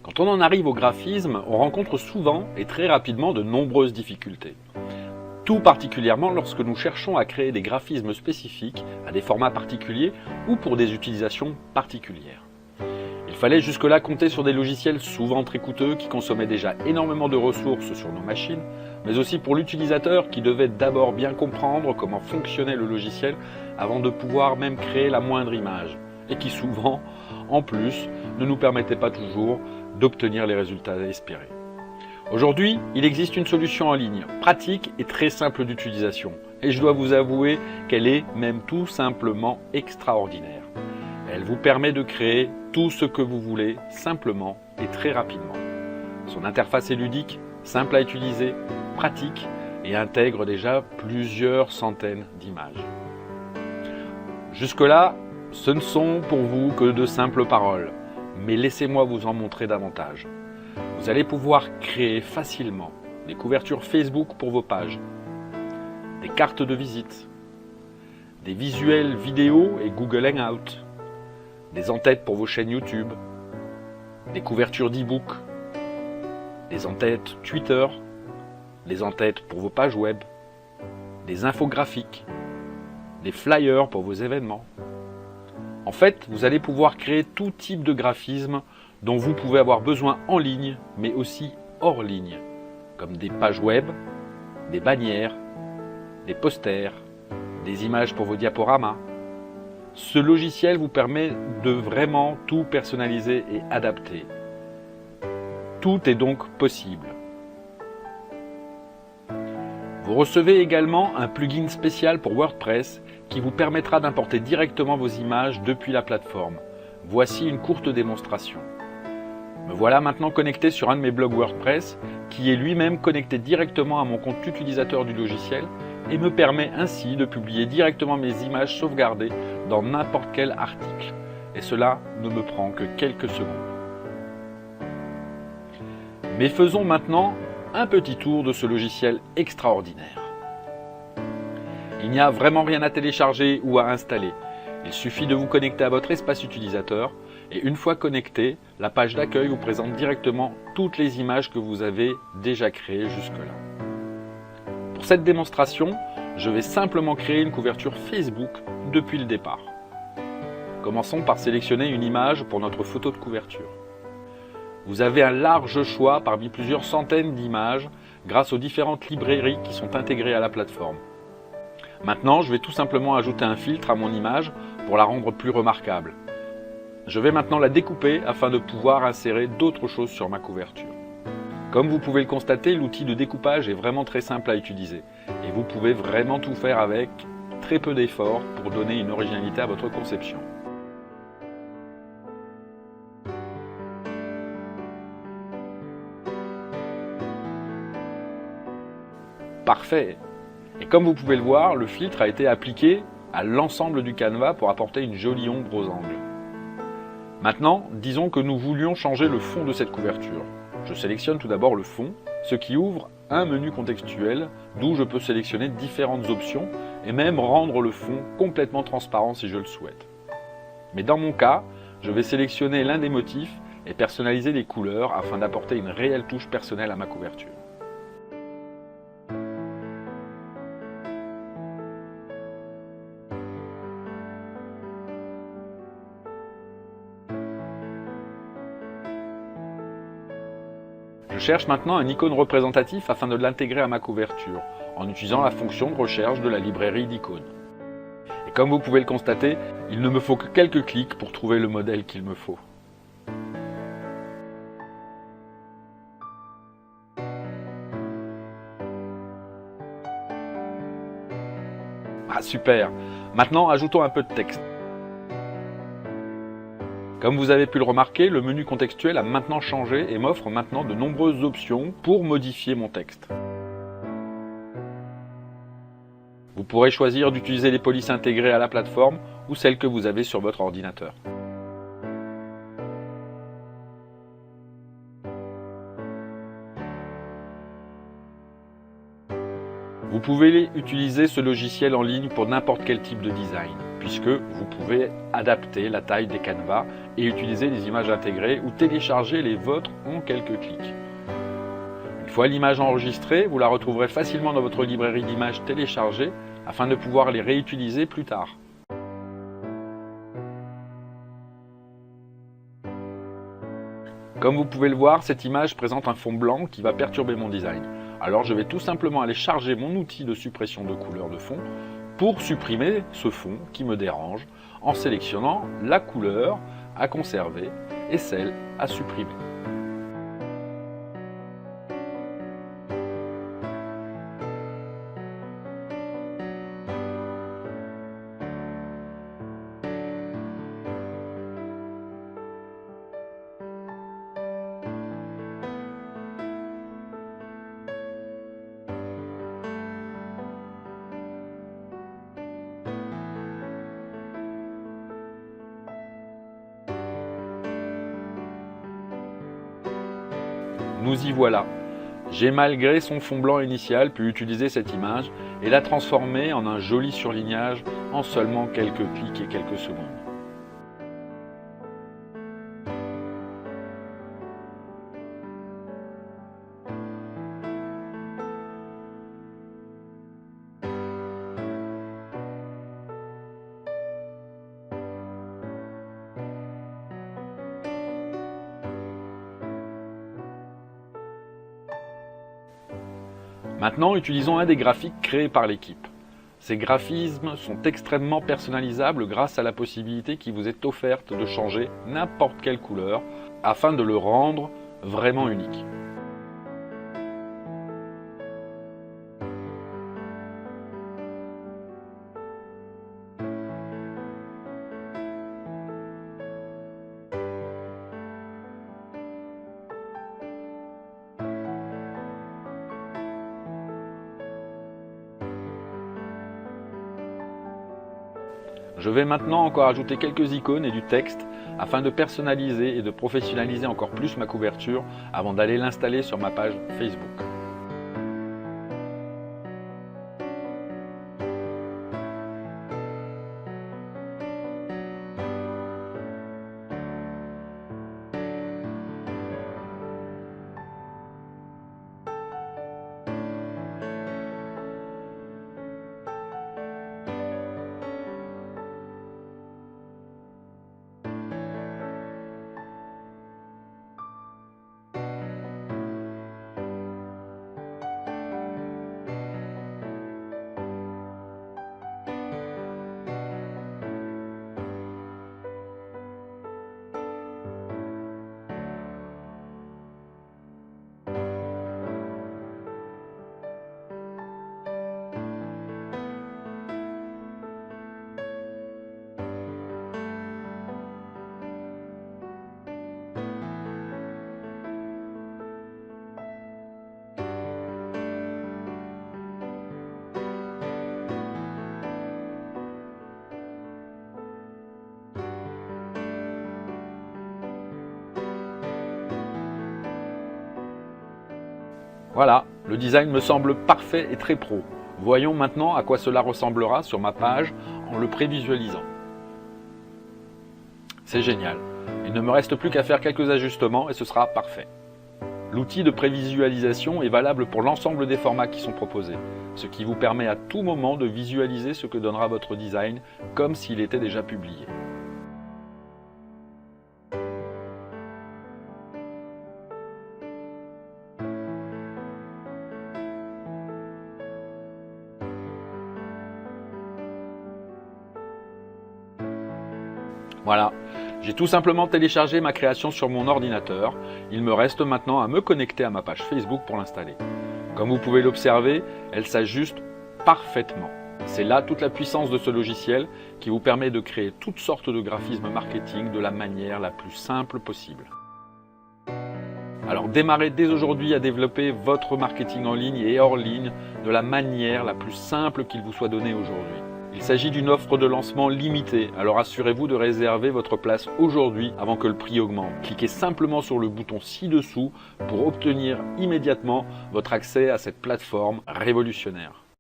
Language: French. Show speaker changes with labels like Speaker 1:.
Speaker 1: Quand on en arrive au graphisme, on rencontre souvent et très rapidement de nombreuses difficultés. Tout particulièrement lorsque nous cherchons à créer des graphismes spécifiques à des formats particuliers ou pour des utilisations particulières. Il fallait jusque-là compter sur des logiciels souvent très coûteux qui consommaient déjà énormément de ressources sur nos machines, mais aussi pour l'utilisateur qui devait d'abord bien comprendre comment fonctionnait le logiciel avant de pouvoir même créer la moindre image, et qui souvent, en plus, ne nous permettait pas toujours d'obtenir les résultats espérés. Aujourd'hui, il existe une solution en ligne, pratique et très simple d'utilisation, et je dois vous avouer qu'elle est même tout simplement extraordinaire. Elle vous permet de créer tout ce que vous voulez, simplement et très rapidement. Son interface est ludique, simple à utiliser, pratique et intègre déjà plusieurs centaines d'images. Jusque-là, ce ne sont pour vous que de simples paroles, mais laissez-moi vous en montrer davantage. Vous allez pouvoir créer facilement des couvertures Facebook pour vos pages, des cartes de visite, des visuels vidéo et Google Hangout, des en-têtes pour vos chaînes YouTube, des couvertures d'e-book, des en-têtes Twitter, des en-têtes pour vos pages web, des infographiques, des flyers pour vos événements. En fait, vous allez pouvoir créer tout type de graphisme dont vous pouvez avoir besoin en ligne, mais aussi hors ligne, comme des pages web, des bannières, des posters, des images pour vos diaporamas. Ce logiciel vous permet de vraiment tout personnaliser et adapter. Tout est donc possible. Vous recevez également un plugin spécial pour WordPress qui vous permettra d'importer directement vos images depuis la plateforme. Voici une courte démonstration. Me voilà maintenant connecté sur un de mes blogs WordPress qui est lui-même connecté directement à mon compte utilisateur du logiciel et me permet ainsi de publier directement mes images sauvegardées dans n'importe quel article. Et cela ne me prend que quelques secondes. Mais faisons maintenant un petit tour de ce logiciel extraordinaire. Il n'y a vraiment rien à télécharger ou à installer. Il suffit de vous connecter à votre espace utilisateur et une fois connecté, la page d'accueil vous présente directement toutes les images que vous avez déjà créées jusque-là. Pour cette démonstration, je vais simplement créer une couverture Facebook depuis le départ. Commençons par sélectionner une image pour notre photo de couverture. Vous avez un large choix parmi plusieurs centaines d'images grâce aux différentes librairies qui sont intégrées à la plateforme. Maintenant, je vais tout simplement ajouter un filtre à mon image pour la rendre plus remarquable. Je vais maintenant la découper afin de pouvoir insérer d'autres choses sur ma couverture. Comme vous pouvez le constater, l'outil de découpage est vraiment très simple à utiliser et vous pouvez vraiment tout faire avec très peu d'efforts pour donner une originalité à votre conception. Parfait! Et comme vous pouvez le voir, le filtre a été appliqué à l'ensemble du canevas pour apporter une jolie ombre aux angles. Maintenant, disons que nous voulions changer le fond de cette couverture. Je sélectionne tout d'abord le fond, ce qui ouvre un menu contextuel d'où je peux sélectionner différentes options et même rendre le fond complètement transparent si je le souhaite. Mais dans mon cas, je vais sélectionner l'un des motifs et personnaliser les couleurs afin d'apporter une réelle touche personnelle à ma couverture. Je cherche maintenant un icône représentatif afin de l'intégrer à ma couverture, en utilisant la fonction de recherche de la librairie d'icônes. Et comme vous pouvez le constater, il ne me faut que quelques clics pour trouver le modèle qu'il me faut. Ah super! Maintenant, ajoutons un peu de texte. Comme vous avez pu le remarquer, le menu contextuel a maintenant changé et m'offre maintenant de nombreuses options pour modifier mon texte. Vous pourrez choisir d'utiliser les polices intégrées à la plateforme ou celles que vous avez sur votre ordinateur. Vous pouvez utiliser ce logiciel en ligne pour n'importe quel type de design, puisque vous pouvez adapter la taille des canevas et utiliser les images intégrées ou télécharger les vôtres en quelques clics. Une fois l'image enregistrée, vous la retrouverez facilement dans votre librairie d'images téléchargées afin de pouvoir les réutiliser plus tard. Comme vous pouvez le voir, cette image présente un fond blanc qui va perturber mon design. Alors je vais tout simplement aller charger mon outil de suppression de couleur de fond pour supprimer ce fond qui me dérange en sélectionnant la couleur à conserver et celle à supprimer. Nous y voilà. J'ai malgré son fond blanc initial pu utiliser cette image et la transformer en un joli surlignage en seulement quelques clics et quelques secondes. Maintenant, utilisons un des graphiques créés par l'équipe. Ces graphismes sont extrêmement personnalisables grâce à la possibilité qui vous est offerte de changer n'importe quelle couleur afin de le rendre vraiment unique. Je vais maintenant encore ajouter quelques icônes et du texte afin de personnaliser et de professionnaliser encore plus ma couverture avant d'aller l'installer sur ma page Facebook. Voilà, le design me semble parfait et très pro. Voyons maintenant à quoi cela ressemblera sur ma page en le prévisualisant. C'est génial. Il ne me reste plus qu'à faire quelques ajustements et ce sera parfait. L'outil de prévisualisation est valable pour l'ensemble des formats qui sont proposés, ce qui vous permet à tout moment de visualiser ce que donnera votre design comme s'il était déjà publié. Voilà, j'ai tout simplement téléchargé ma création sur mon ordinateur. Il me reste maintenant à me connecter à ma page Facebook pour l'installer. Comme vous pouvez l'observer, elle s'ajuste parfaitement. C'est là toute la puissance de ce logiciel qui vous permet de créer toutes sortes de graphismes marketing de la manière la plus simple possible. Alors démarrez dès aujourd'hui à développer votre marketing en ligne et hors ligne de la manière la plus simple qu'il vous soit donné aujourd'hui. Il s'agit d'une offre de lancement limitée, alors assurez-vous de réserver votre place aujourd'hui avant que le prix augmente. Cliquez simplement sur le bouton ci-dessous pour obtenir immédiatement votre accès à cette plateforme révolutionnaire.